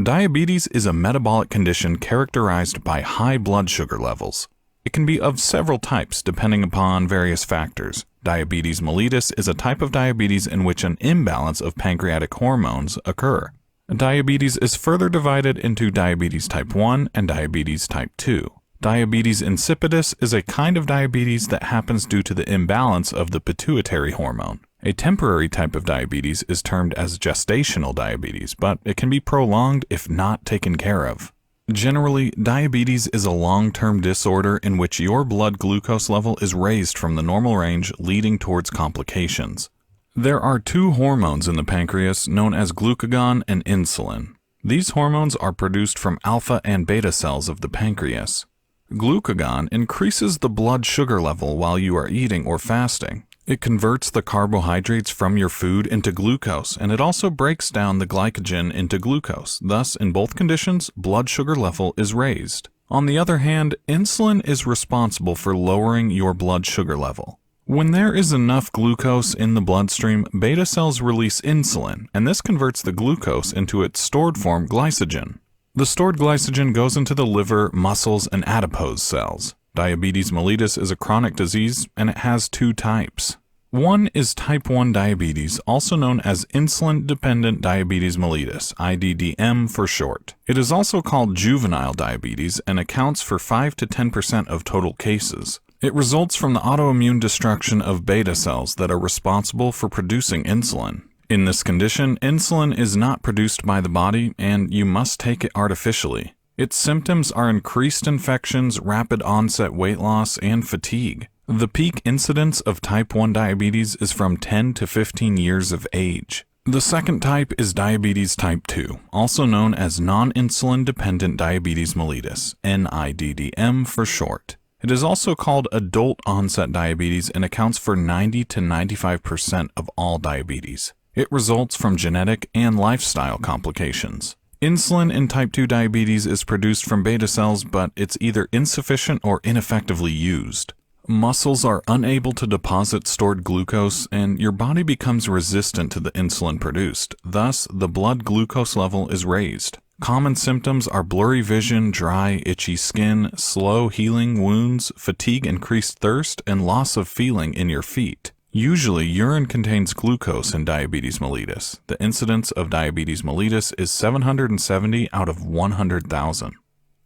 Diabetes is a metabolic condition characterized by high blood sugar levels. It can be of several types depending upon various factors. Diabetes mellitus is a type of diabetes in which an imbalance of pancreatic hormones occur. Diabetes is further divided into diabetes type 1 and diabetes type 2. Diabetes insipidus is a kind of diabetes that happens due to the imbalance of the pituitary hormone. A temporary type of diabetes is termed as gestational diabetes, but it can be prolonged if not taken care of. Generally, diabetes is a long-term disorder in which your blood glucose level is raised from the normal range, leading towards complications. There are two hormones in the pancreas known as glucagon and insulin. These hormones are produced from alpha and beta cells of the pancreas. Glucagon increases the blood sugar level while you are eating or fasting. It converts the carbohydrates from your food into glucose, and it also breaks down the glycogen into glucose. Thus, in both conditions, blood sugar level is raised. On the other hand, insulin is responsible for lowering your blood sugar level. When there is enough glucose in the bloodstream, beta cells release insulin, and this converts the glucose into its stored form glycogen. The stored glycogen goes into the liver, muscles, and adipose cells. Diabetes mellitus is a chronic disease, and it has two types. One is type 1 diabetes, also known as insulin-dependent diabetes mellitus, IDDM for short. It is also called juvenile diabetes and accounts for 5 to 10% of total cases. It results from the autoimmune destruction of beta cells that are responsible for producing insulin. In this condition, insulin is not produced by the body, and you must take it artificially. Its symptoms are increased infections, rapid onset weight loss, and fatigue. The peak incidence of type 1 diabetes is from 10 to 15 years of age. The second type is diabetes type 2, also known as non-insulin dependent diabetes mellitus, NIDDM for short. It is also called adult onset diabetes and accounts for 90 to 95% of all diabetes. It results from genetic and lifestyle complications. Insulin in type 2 diabetes is produced from beta cells, but it's either insufficient or ineffectively used. Muscles are unable to deposit stored glucose, and your body becomes resistant to the insulin produced. Thus, the blood glucose level is raised. Common symptoms are blurry vision, dry, itchy skin, slow healing wounds, fatigue, increased thirst, and loss of feeling in your feet. Usually, urine contains glucose in diabetes mellitus. The incidence of diabetes mellitus is 770 out of 100,000.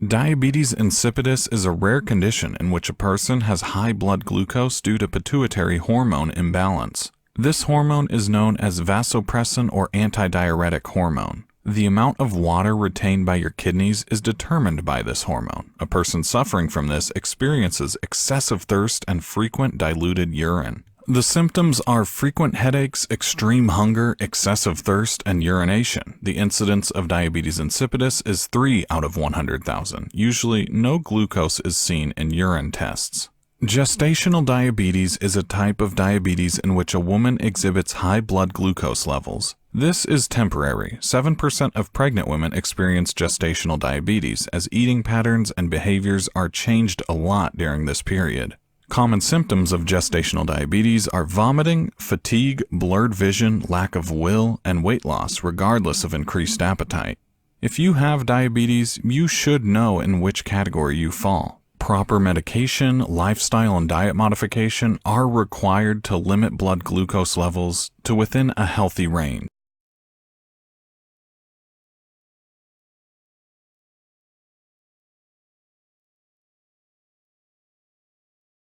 Diabetes insipidus is a rare condition in which a person has high blood glucose due to pituitary hormone imbalance. This hormone is known as vasopressin or antidiuretic hormone. The amount of water retained by your kidneys is determined by this hormone. A person suffering from this experiences excessive thirst and frequent diluted urine. The symptoms are frequent headaches, extreme hunger, excessive thirst, and urination. The incidence of diabetes insipidus is 3 out of 100,000. Usually, no glucose is seen in urine tests. Gestational diabetes is a type of diabetes in which a woman exhibits high blood glucose levels. This is temporary. 7% of pregnant women experience gestational diabetes, as eating patterns and behaviors are changed a lot during this period. Common symptoms of gestational diabetes are vomiting, fatigue, blurred vision, lack of will, and weight loss, regardless of increased appetite. If you have diabetes, you should know in which category you fall. Proper medication, lifestyle, and diet modification are required to limit blood glucose levels to within a healthy range.